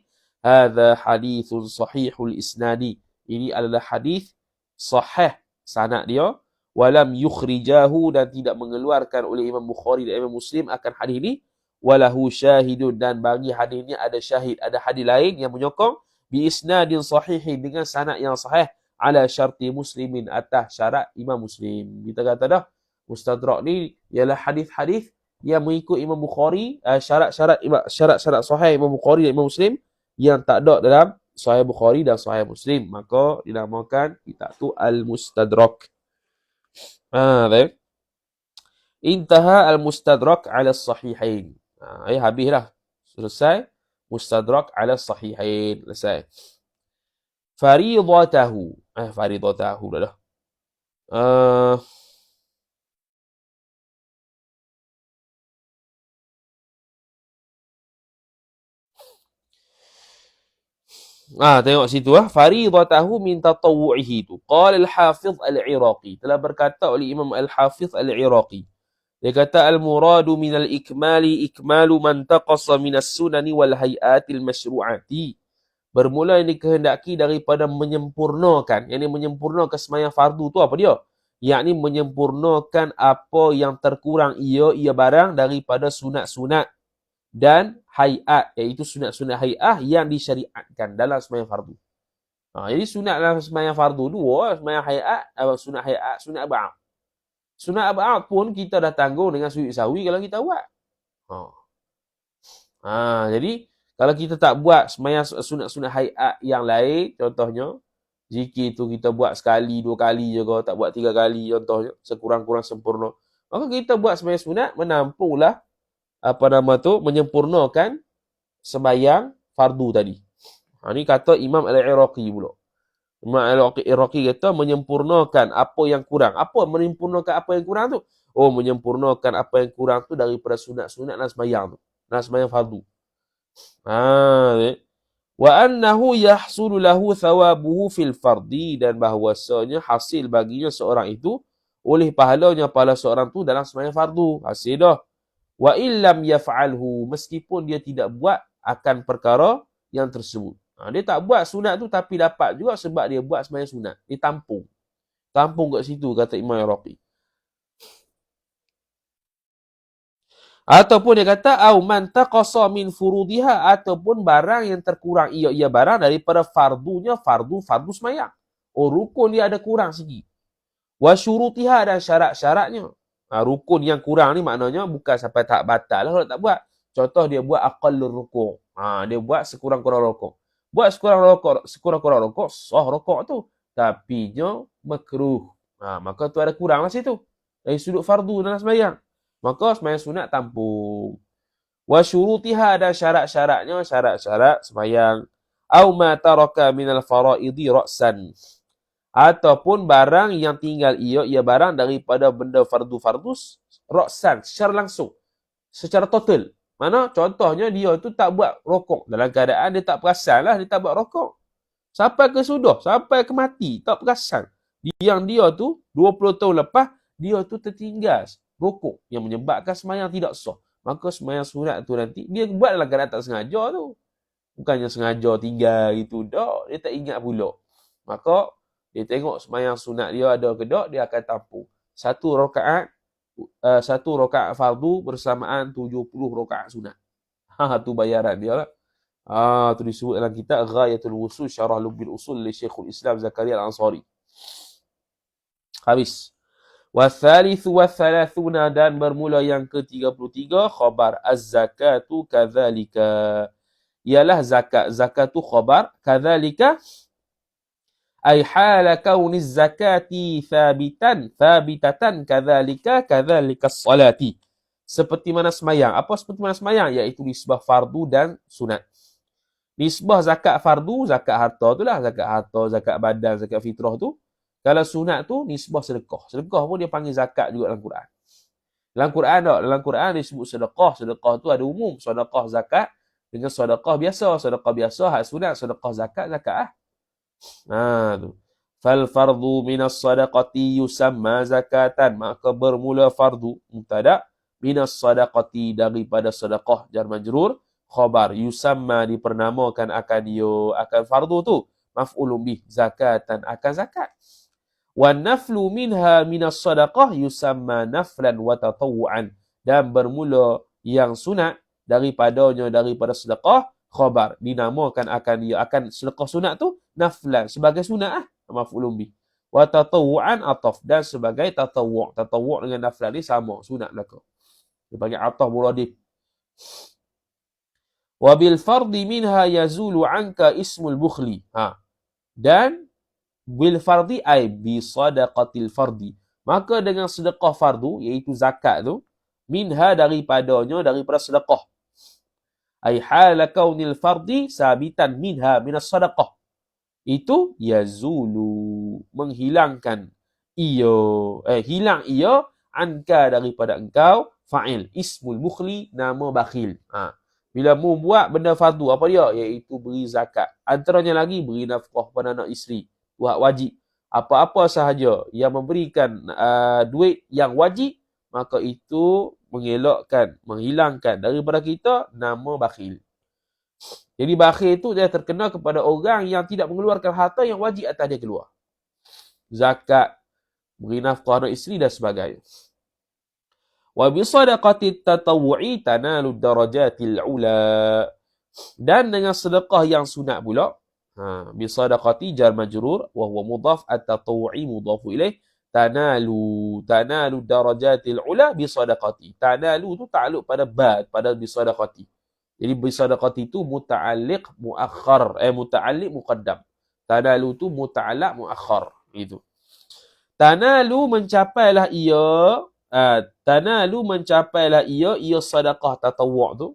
S1: Hadza hadithun sahihul isnadi. Ini adalah hadis sahih sanad dia. Walam yukhrijahu, dan tidak mengeluarkan oleh Imam Bukhari dan Imam Muslim akan hadis ini. Walahu syahidun, dan bagi hadis ini ada syahid, ada hadis lain yang menyokong. Bi isnadin sahihin, dengan sanad yang sahih, ala syarti muslimin, atas syarat Imam Muslim. Kita kata dah, Mustadrak ni ialah hadis-hadis yang mengikut Imam Bukhari, syarat-syarat sahih Imam Bukhari dan Imam Muslim yang tak ada dalam Sahih Bukhari dan Sahih Muslim. Maka dinamakan kitab tu Al-Mustadrak. Baik. Intaha Al-Mustadrak ala Sahihain. Habislah. Selesai. Mustadrak ala Sahihain. Selesai. Faridatahu. Faridatahu dah. Tengok situ faridatahu min tatawu'ihi tu. Qala al-Hafiz al-Iraqi, telah berkata oleh Imam al-Hafiz al-Iraqi. Dia kata al-muradu min al-ikmali ikmalu man taqassa min as-sunani wal hay'atil masyru'ati. Bermula yang dikehendaki daripada menyempurnakan, yakni menyempurnakan sembahyang fardu tu apa dia? Yakni menyempurnakan apa yang terkurang ia barang daripada sunat-sunat dan hayat, iaitu sunat-sunat hayat yang disyariatkan dalam sembahyang fardu. Jadi sunat dalam sembahyang fardu dua, sembahyang hayat, sunat hayat, sunat ab'ad. Sunat ab'ad pun kita dah tanggung dengan sujud sahwi kalau kita buat. Jadi kalau kita tak buat sembahyang sunat-sunat hayat yang lain, contohnya zikir tu kita buat sekali, 2 kali je, kau tak buat 3 kali contohnya, sekurang-kurang sempurna, maka kita buat sembahyang sunat menampunglah menyempurnakan sembahyang fardu tadi. Ini kata Imam Al-Iraqi pula. Imam Al-Iraqi kata menyempurnakan apa yang kurang. Apa menyempurnakan apa yang kurang tu? Menyempurnakan apa yang kurang tu daripada sunat-sunat dan sembahyang tu. Dan sembahyang fardu. Wa annahu yahsulu lahu thawabuhu fil fardi, dan bahawasanya hasil baginya seorang itu oleh pahalanya seorang tu dalam sembahyang fardu. Hasil dah. Wa illam yaf'alhu, meskipun dia tidak buat akan perkara yang tersebut. Dia tak buat sunat tu tapi dapat juga sebab dia buat sembahyang sunat. Dia tampung. Tampung kat situ, kata Imam Iraqi. Ataupun dia kata au man taqassa min furudiha, ataupun barang yang terkurang ia barang daripada fardunya, fardu sembahyang. Rukun dia ada kurang sikit. Wa syurutiha, dan syarat-syaratnya. Rukun yang kurang ni maknanya bukan sampai tak batal lah kalau tak buat. Contoh dia buat aqallur rukuk. Dia buat sekurang-kurang rukuk. Buat sekurang-kurang rukuk, sah rukuk tu. Tapi nya makruh. Maka tu ada kurang lah situ. Dari sudut fardu dalam sembahyang. Maka sembahyang sunat tampung. Wa syurutiha, dan syarat-syaratnya, syarat-syarat sembahyang. Au ma taraka minal faraidi ra'san. Ataupun barang yang tinggal ia barang daripada benda fardu ra'san, secara langsung, secara total. Mana contohnya dia tu tak buat rokok, dalam keadaan dia tak perasan lah dia tak buat rokok. Sampai ke mati, tak perasan. Yang dia tu 20 tahun lepas dia tu tertinggal rokok yang menyebabkan sembahyang tidak sah. Maka sembahyang sunat tu nanti dia buat dalam keadaan tak sengaja tu. Bukannya sengaja tinggal gitu dak, dia tak ingat pula. Maka dia tengok sembahyang sunat dia ada ke tak, dia akan tampung. Satu rakaat fardu bersamaan 70 rakaat sunat. Tu bayaran dia lah. Tu disebut dalam kitab Ghayatul Wusul Syarah Lubbil Usul li Syekhul Islam Zakaria Al-Ansari. Habis. Wathalithu wathalathuna, dan bermula yang ke-33, khabar az-zakatu kadzalika. Ialah zakat. Zakat tu khabar. Kadzalika ay hala kauniz zakati thabitatan kadzalika salati. Seperti mana semayang. Apa seperti mana semayang? Iaitu nisbah fardu dan sunat. Nisbah zakat fardu, zakat harta tu lah. Zakat harta, zakat badan, zakat fitrah tu. Kalau sunat tu, nisbah sedekah. Sedekah pun dia panggil zakat juga dalam Quran. Dalam Quran tak? Dalam Quran disebut sedekah. Sedekah tu ada umum. Sedekah zakat dengan sedekah biasa. Sedekah biasa, hak sunat. Sedekah zakat, zakat tu. Fal fardu minas sadaqati yusamma zakatan. Maka bermula fardu, mubtada, minas sadaqati, daripada sedekah, jar majrur, khabar, yusamma, dipernamakan akan fardu tu, maf'ulun bih, zakatan, akan zakat. Wan naflu minha minas sadaqah yusamma naflan wa tatawu'an. Dan bermula yang sunat daripada sedekah, khabar, dinamakan akan sedekah sunat tu naflan, sebagai sunat maf'ulun bih. Wa tatawu'an, ataf, dan sebagai tatawu'. Tatawu' dengan naflan ni sama, sunat belaka. Dia panggil ataf muradif. Wa bil fardi minha yazulu anka ismul bukhli. Dan bil fardi ay bi sadaqatil fardi. Maka dengan sedekah fardu, iaitu zakat tu, minha, daripada sedekah. Ay hala kaunil fardi sabitan minha minas sadaqah. Itu yazulu, menghilangkan hilang ia anka, daripada engkau, fa'il ismul bukhli, nama bakhil. Bila mu buat benda fardu, apa dia? Iaitu beri zakat. Antaranya lagi beri nafkah pada anak isteri. Buat wajib. Apa-apa sahaja yang memberikan duit yang wajib, maka itu menghilangkan daripada kita nama bakhil. Jadi bakhil itu dia terkena kepada orang yang tidak mengeluarkan harta yang wajib atas dia keluar. Zakat, beri nafkah anak isteri dan sebagainya. Wa bi sadaqati tatawwu'i tanalu darajatil ula. Dan dengan sedekah yang sunat pula, bi sadaqati jar majrur wa huwa mudhaf, at-tatawwu'i mudhafu ilaih, tanalu darajatil ula bi sadaqati. Tanalu tu ta'alluq pada pada bi sadaqati. Jadi bi sadaqati tu muta'alliq muakhar, muta'alliq muqaddam. Tanalu tu muta'allaq muakhar, itu. Tanalu mencapailah ia sedekah tatawwu' tu,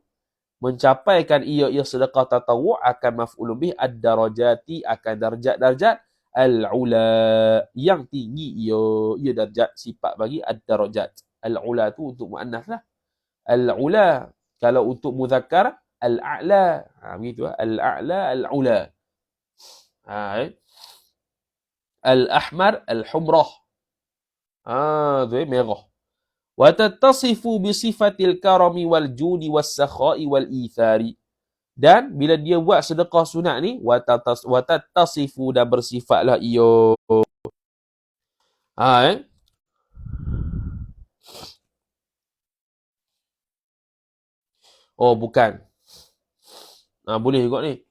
S1: mencapaikan ia sedekah tatawwu' akan maf'ulun bih ad-darajati, akan darjat-darjat, al-ula, yang tinggi ia darjat, sifat bagi ad-darajat. Al-ula tu untuk muannas lah. Al-ula, kalau untuk muzakkar, al-a'la. Begitu al-a'la, al-ula. Al-ahmar, al-humrah. Tu merah. Wa tattasifu bi sifatil karami wal judi was sakha'i wal ithari. Dan bila dia buat sedekah sunat ni, wa tattasifu, dan bersifatlah ia. Oh, bukan. Boleh juga ni.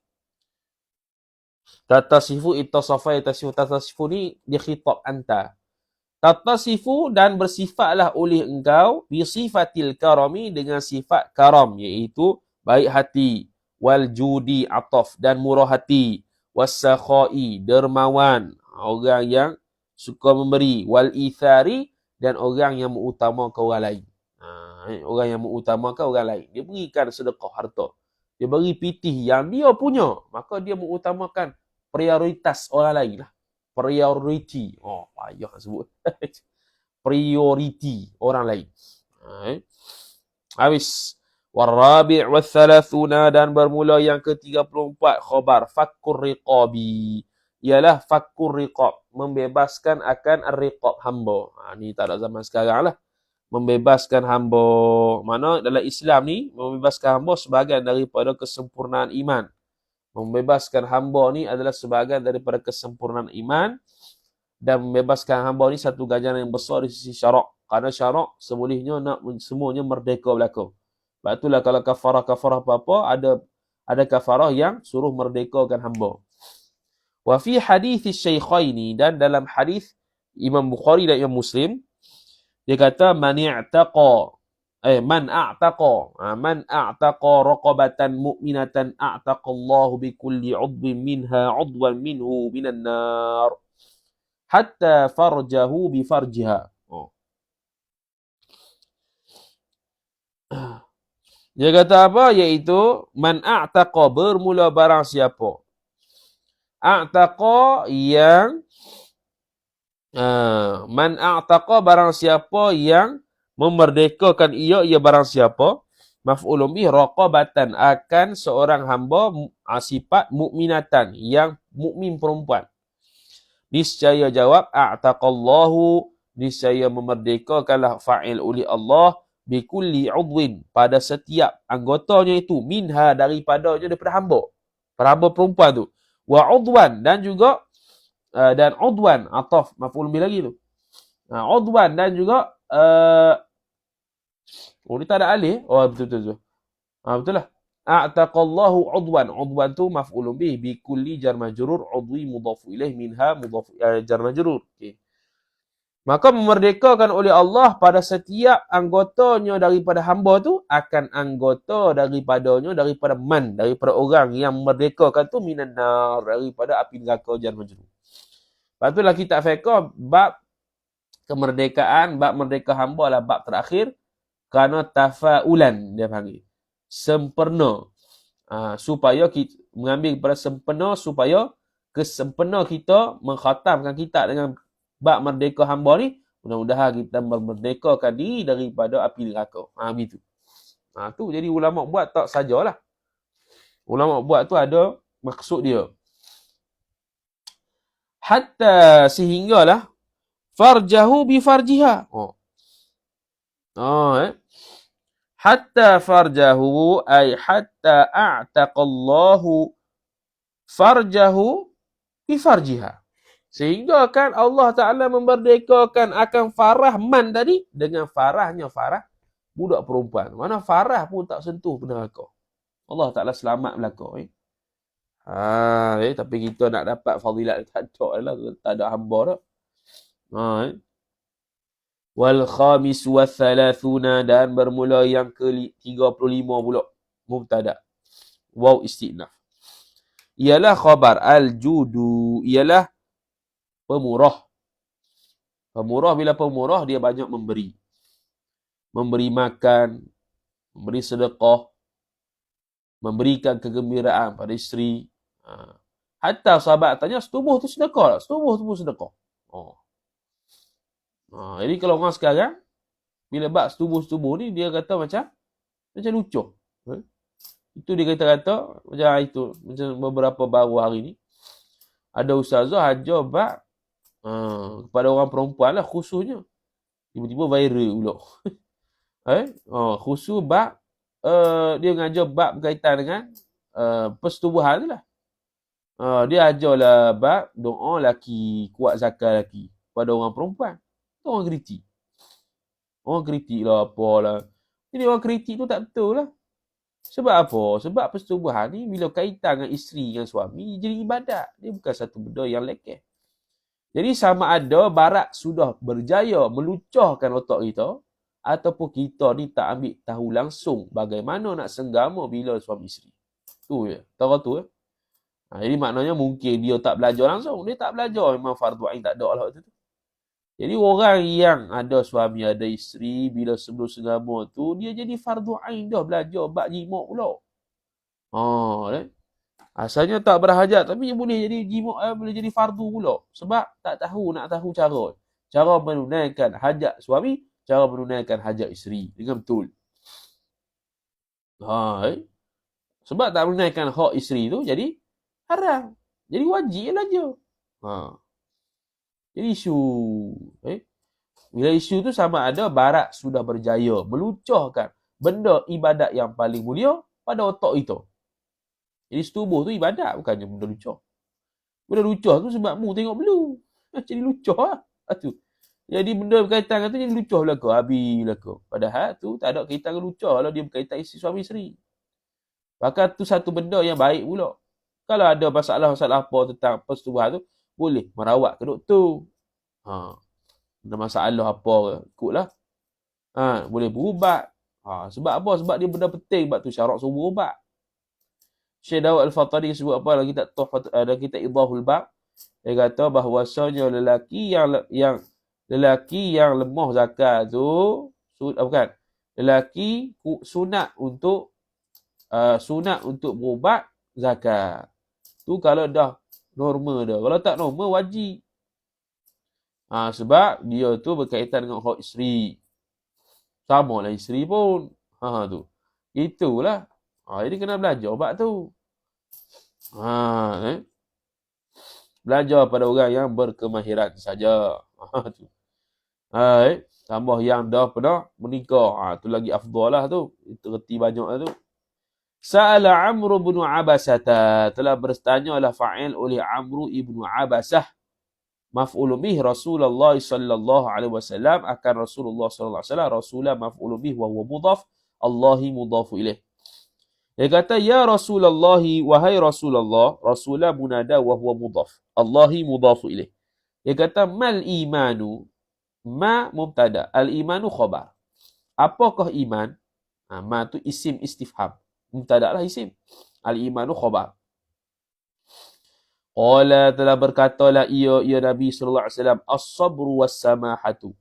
S1: Tattasifu ittasafa tatasifu ni dia khitab anta. Tattasifu, dan bersifatlah oleh engkau bi sifatil karami, dengan sifat karam, iaitu baik hati, wal judi, ataf, dan murah hati, was sakha'i, dermawan, orang yang suka memberi, wal ithari, dan orang yang mengutamakan orang lain. Orang yang mengutamakan orang lain, dia berikan sedekah harta, dia beri pitih yang dia punya, maka dia mengutamakan prioritas orang lain lah. Priority. Payah sebut. Priority orang lain. Habis. Warabi' wathalathuna, dan bermula yang ke-34, khabar fakkur riqabi. Ialah fakkur riqab, membebaskan akan ar-riqab, hamba. Ni tak ada zaman sekarang lah. Membebaskan hamba. Mana dalam Islam ni, membebaskan hamba sebahagian daripada kesempurnaan iman. Membebaskan hamba ni adalah sebahagian daripada kesempurnaan iman, dan membebaskan hamba ni satu ganjaran yang besar di sisi syarak. Kerana syarak semuanya merdeka belaka. Sebab itulah kalau kafarah apa-apa, ada kafarah yang suruh merdekakan hamba. Wa fi hadits syaikhaini, dan dalam hadis Imam Bukhari dan Imam Muslim, Dia kata man a'taqa raqabatan mu'minatan a'taqallahu bi kulli 'udwin minha 'udwan minhu minan nar hatta farjahu bi farjiha. Dia kata apa? Iaitu man a'taqa, bermula barang siapa. A'taqa yang man a'taqa, barang siapa yang memerdekakan ia barang siapa. Maf'ulun bih raqabatan, akan seorang hamba sifat mukminatan, yang mukmin perempuan. Niscaya jawab a'taqallahu, niscaya memerdekakanlah fa'il oleh Allah bikulli udwin, pada setiap anggotanya itu, minha, daripadanya, daripada hamba. Hamba perempuan tu. Wa udwan, dan juga dan udwan ataf maf'ul bih lagi tu. Udwan, dan juga ni tak ada alih. Betul. Betul lah. A'taqallahu udwan. Udwan tu maf'ulun bih bi kulli jar majrur, udwi mudhafu ilaih, minha mudhafu jar majrur. Okey. Maka memerdekakan oleh Allah pada setiap anggotanya daripada hamba tu, akan anggota daripadanya, daripada man, daripada orang yang memerdekakan tu, minan nar, daripada api neraka, jar majrur. Lepas tu lah kitab fiqh bab kemerdekaan, bab merdeka hamba lah bab terakhir, kerana tafaulan dia panggil. Sempurna. Supaya kita mengambil kepada sempurna, supaya kesempurna kita mengkhatamkan kitab dengan bab merdeka hamba ni, mudah-mudahan kita memerdekakan diri daripada api neraka. Begitu. Tu jadi ulama buat tak sajalah. Ulama buat tu ada maksud dia. Hatta, sehinggalah farjahu bi farjiha. Hatta farjahu ay hatta a'taqallahu farjahu bi farjiha. Sehingga kan Allah Ta'ala memerdekakan akan farah man tadi dengan farahnya farah budak perempuan. Mana farah pun tak sentuh neraka. Allah Ta'ala selamat belaka. Tapi kita nak dapat fadilat tak ada lah, tak ada hamba dah. Wal khamis wa thalathuna, dan bermula yang ke-35 pula, mubtada waw istinaf, ialah khabar al-judu, ialah pemurah. Pemurah, bila pemurah dia banyak memberi makan, memberi sedekah, memberikan kegembiraan pada isteri. Hatta sahabat tanya, setubuh tu sedekah tak? Setubuh tu pun sedekah. Jadi kalau orang sekarang, bila bab setubuh-setubuh ni, dia kata macam lucu. Itu dia kata macam itu. Macam beberapa baru hari ni, ada ustazah ajar bab kepada orang perempuan lah khususnya. Tiba-tiba viral pula. Khusus bab, dia mengajar bab berkaitan dengan persetubuhan tu lah. Dia ajarlah bab doa laki, kuat zakat laki pada orang perempuan. Orang kritik. Orang kritik lah apalah. Jadi orang kritik tu tak betul lah. Sebab apa? Sebab persetubuhan ni bila kaitan dengan isteri, dengan suami, jadi ibadat. Dia bukan satu benda yang lekeh. Jadi sama ada barat sudah berjaya melucahkan otak kita, ataupun kita ni tak ambil tahu langsung bagaimana nak senggama bila suami isteri. Tu je. Tahu tu ya. Jadi maknanya mungkin dia tak belajar langsung. Dia tak belajar, memang fardu ain tak ada lah waktu tu. Jadi orang yang ada suami, ada isteri, bila sebelum senggama tu, dia jadi fardu ain dah belajar bab jimat pula. Asalnya tak berhajat, tapi dia boleh jadi jimat, boleh jadi fardu pula. Sebab tak tahu, nak tahu cara menunaikan hajat suami, cara menunaikan hajat isteri dengan betul. Sebab tak menunaikan hak isteri tu, jadi haram. Jadi wajib belajar. Jadi isu. Bila isu tu sama ada barat sudah berjaya melucahkan benda ibadat yang paling mulia pada otak itu. Jadi setubuh tu ibadat, bukannya benda lucah. Benda lucah tu sebab mu tengok belu. Jadi lucah lah. Tu. Jadi benda berkaitan dengan tu jadi lucah belaka. Habis belaka. Padahal tu tak ada kaitan dengan lucah kalau dia berkaitan suami isteri. Maka tu satu benda yang baik pula. Kalau ada masalah apa tentang persetubuhan tu, boleh merawat ke doktor. Ada masalah apa ke? Ikutlah. Boleh berubat. Sebab apa? Sebab dia benda penting. Sebab tu syarat suruh berubat. Syekh Dawud Al-Fatari sebut apa lagi tak tahu ada kita Idahul Bab. Dia kata bahawasanya lelaki yang lemah zakat tu bukan. Lelaki sunat untuk berubat zakat. Tu kalau dah normal dah. Kalau tak normal wajib. Sebab dia tu berkaitan dengan hak isteri. Sama lah isteri pun. Tu. Itulah. Jadi kena belajar bab tu. Belajar pada orang yang berkemahiran saja. Tu. Tambah yang dah pernah menikah. Tu lagi afdal lah tu. Itu reti banyak lah tu. Sa'ala Amr bin Abasah. Telah bertanya lah fa'il oleh Amr ibn Abasah. Maf'ul bih Rasulullah sallallahu alaihi wasallam akan Rasulullah sallallahu alaihi wasallam. Rasulah maf'ul bih wa huwa mudhaf. Allahi mudhafu ilaih. Dia kata, ya Rasulullah, wahai Rasulullah, Rasulah munada wa huwa mudhaf. Allahi mudhafu ilaih. Dia kata, mal imanu, ma mubtada, al imanu khabar. Apakah iman? Ma tu isim istifham. Mubtada lah isim. Al imanu khabar. Qala telah berkatalah ia Nabi sallallahu alaihi wasallam, as-sabru was-samahatu.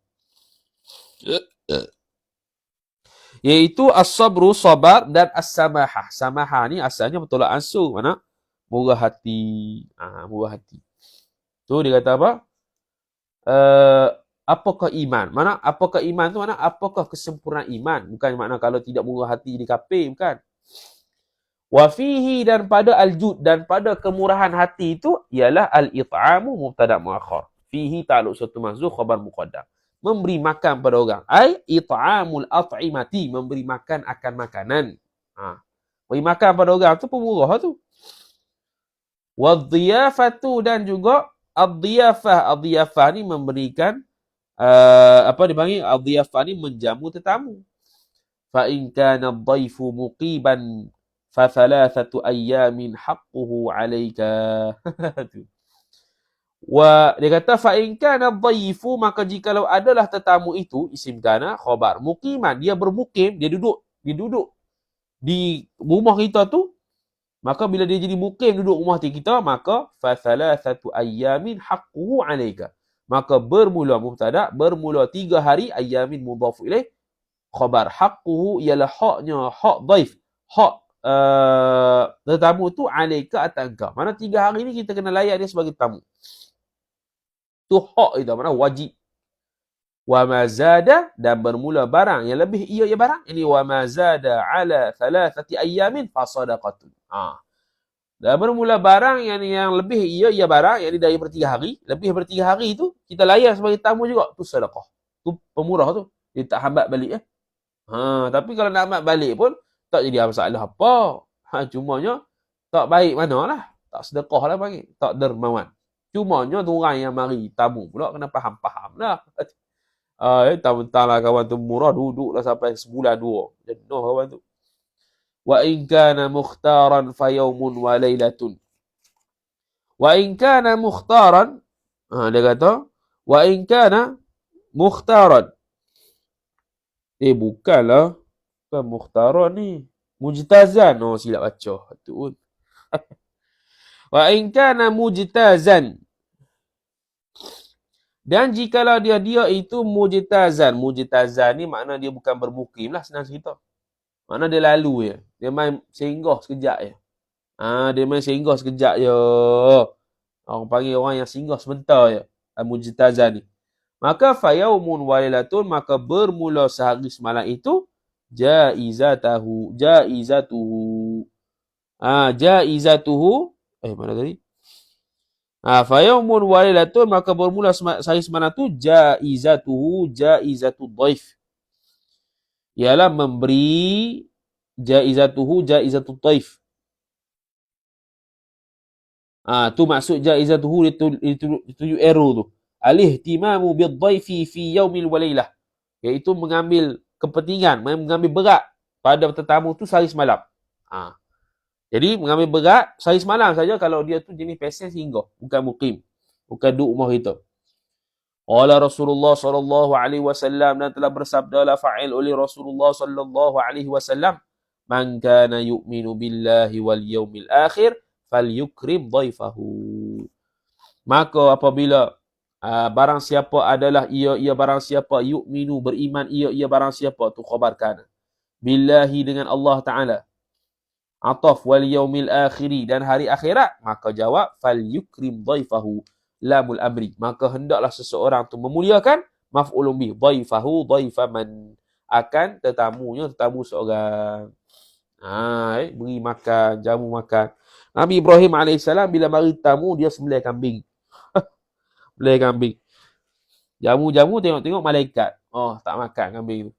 S1: Iaitu as-sabru sabar dan as-samahah. Samahah ni asalnya betul ansur, mana? Murah hati. Murah hati. Tu dia kata apa? Apakah iman? Mana apakah iman tu? Mana apakah kesempurnaan iman? Bukan makna kalau tidak murah hati ni kafir, bukan. Wa fihi dan pada al-jud dan pada kemurahan hati itu ialah al-it'amu mubtada' muakhar. Fihi ta'alluq satu mahzuf khabar muqaddam. Memberi makan pada orang. Ai it'amul at'imati, memberi makan akan makanan. Beri makan pada orang tu pemurah tu. Wa dhiyafatu dan juga ad-dhiyafah. Ad-dhiyafah ni memberikan dipanggil ad-dhiyafah ni menjamu tetamu. Fa in kana ad-dhaifu muqiban fa thalathatu ayyamin haqquhu 'alaika. Wa dia kata fa in kana dhaifu, maka jikalau adalah tetamu itu isim kana khabar muqiman, dia bermukim, dia duduk di rumah kita tu, maka bila dia jadi mukim duduk rumah kita, maka fa thalathatu ayyamin haqquhu 'alaika, maka bermula mubtada, bermula 3 hari, ayyamin mudhaf ilaih, khabar haqquhu ialah haknya, hak dhaif, hak tetamu tu 'alaika atas engkau. Mana 3 hari ni kita kena layak dia sebagai tamu. Tu hak itu, mana wajib. Wa mazada dan bermula barang yang lebih ia barang. Ini wa mazada ala thalathati ayyamin fa sadaqatun. Dan bermula barang yang lebih ia barang, yang dari 3 hari, lebih daripada 3 hari itu kita layak sebagai tamu juga. Tu sedekah. Tu pemurah tu. Dia tak hambat balik tapi kalau nak hambat balik pun tak jadi masalah apa. Cumanya tak baik manalah. Tak sedekah lah panggil. Tak dermawan. Cumanya tu orang yang mari tamu pula kena faham lah. Mentang-mentang lah kawan tu murah, duduk lah sampai sebulan 2. Jenuh kawan tu. Wa in kana mukhtaran fa yawmun wa laylatun. Wa in kana mukhtaran, dia kata, wa in kana mukhtaran. Bukanlah. Bukan mukhtaran ni. Mujtazan. Silap baca. Tu pun. Wa in kana mujtazan. Dan jikalau dia itu mujtazan. Mujtazan ni makna dia bukan bermukim lah, senang cerita. Makna dia lalu je. Dia main singgah sekejap je. Dia main singgah sekejap je. Orang panggil orang yang singgah sebentar je. Mujtazan ni. Maka fayaumun walilatun, maka bermula sehari semalam itu jaizatuhu. Mana tadi? Fayaumun walilatun, maka bermula sehari semalam itu jaizatuhu, jaizatud dhaif. Ialah memberi jaizatuhu, jaizatud dhaif. Tu maksud jaizatuhu itu arrow tu. Al-ihtimamu bid-dhaifi fi yaumil walailah, iaitu mengambil kepentingan, mengambil berat pada tetamu tu sehari semalam. Jadi mengambil berat sehari semalam saja kalau dia tu jenis pesen singgah, bukan mukim, bukan duduk rumah kita. Qala Rasulullah sallallahu alaihi wasallam, dan telah bersabdalah fa'il oleh Rasulullah sallallahu alaihi wasallam, man kana yu'minu billahi wal yawmil akhir falyukrim dhaifahu. Maka apabila barang siapa adalah ia barang siapa yu'minu beriman ia barang siapa tu khabar kana. Billahi dengan Allah Taala. Ataf wal yaumil akhiri dan hari akhirat, maka jawab falyukrim dhaifahu lamul amri. Maka hendaklah seseorang tu memuliakan maf'ulun bih dhaifahu dhaifaman, akan tetamu seorang. Beri makan, jamu makan. Nabi Ibrahim AS bila mari tamu dia sembelih kambing. Sembelih kambing. Jamu-jamu tengok-tengok malaikat. Oh, tak makan kambing tu.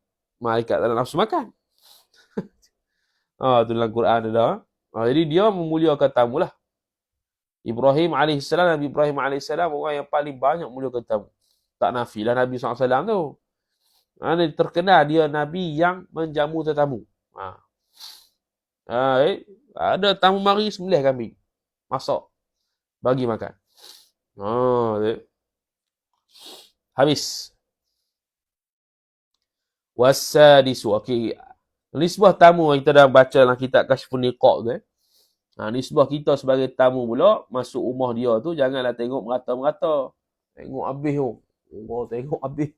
S1: Malaikat tak nak nafsu makan. Tu dalam Quran ada. Jadi dia memuliakan tamu lah. Ibrahim AS, Nabi Ibrahim AS orang yang paling banyak memuliakan tamu. Tak nafi lah Nabi SAW tu. Terkenal dia Nabi yang menjamu tetamu. Ada tamu mari sembelih kambing. Masak. Bagi makan. Habis. Wasadisu. Okey. Nisbah tamu yang kita dah baca dalam kitab Kashfun Niqab tu. Nisbah kita sebagai tamu pula, masuk rumah dia tu, janganlah tengok merata-merata. Tengok habis tu. Tengok habis.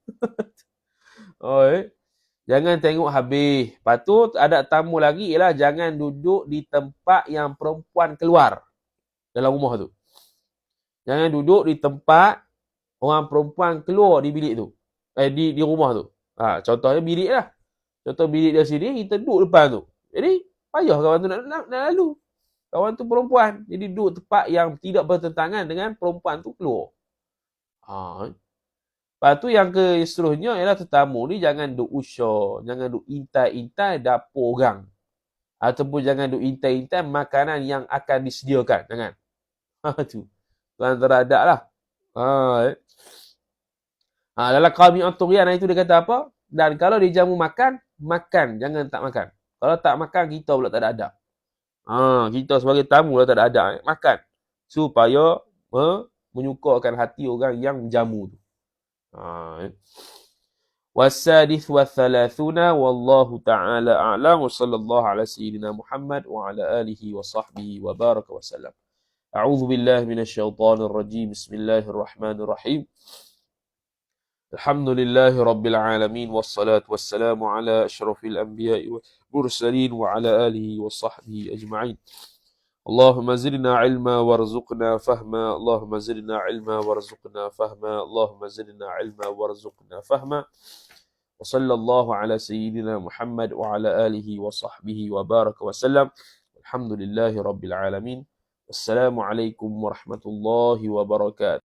S1: Jangan tengok habis. Lepas tu, ada tamu lagi ialah jangan duduk di tempat yang perempuan keluar dalam rumah tu. Jangan duduk di tempat orang perempuan keluar di bilik tu. Di rumah tu. Contohnya bilik lah. Contoh bilik dia sini, kita duduk depan tu. Jadi, payah kawan tu nak lalu. Kawan tu perempuan. Jadi, duduk tempat yang tidak bertentangan dengan perempuan tu keluar. Lepas tu yang seterusnya ialah tetamu ni jangan duduk usah. Jangan duduk intai-intai dapur orang. Ataupun jangan duduk intai-intai makanan yang akan disediakan. Jangan. Tu. Tuan teradak lah. Dalam Qawmi Anturian itu dia kata apa? Dan kalau dia jamu makan, jangan tak makan. Kalau tak makan, kita pula tak ada adab. Kita sebagai tamu pula tak ada adab. Makan. Supaya menyukakan hati orang yang menjamu tu. Wasadith wa thalathuna wallahu ta'ala a'lam wa sallallahu ala sayyidina Muhammad wa ala alihi wa sahbihi wa baraka wa sallam. A'udhu billahi minasyaitanir rajim. Bismillahirrahmanirrahim. Alhamdulillahi Rabbil Alamin. Wassalatu wassalamu ala ashrafil anbiya'i wa mursalin wa ala alihi wa sahbihi ajma'in. Allahumma zidna ilma warzuqna fahma. Allahumma zidna ilma warzuqna fahma. Allahumma zidna ilma warzuqna fahma. Wa sallallahu ala sayyidina Muhammad wa ala alihi wa sahbihi wa baraka wa sallam. Alhamdulillahi Rabbil Alamin. Wassalamualaikum warahmatullahi wabarakatuh.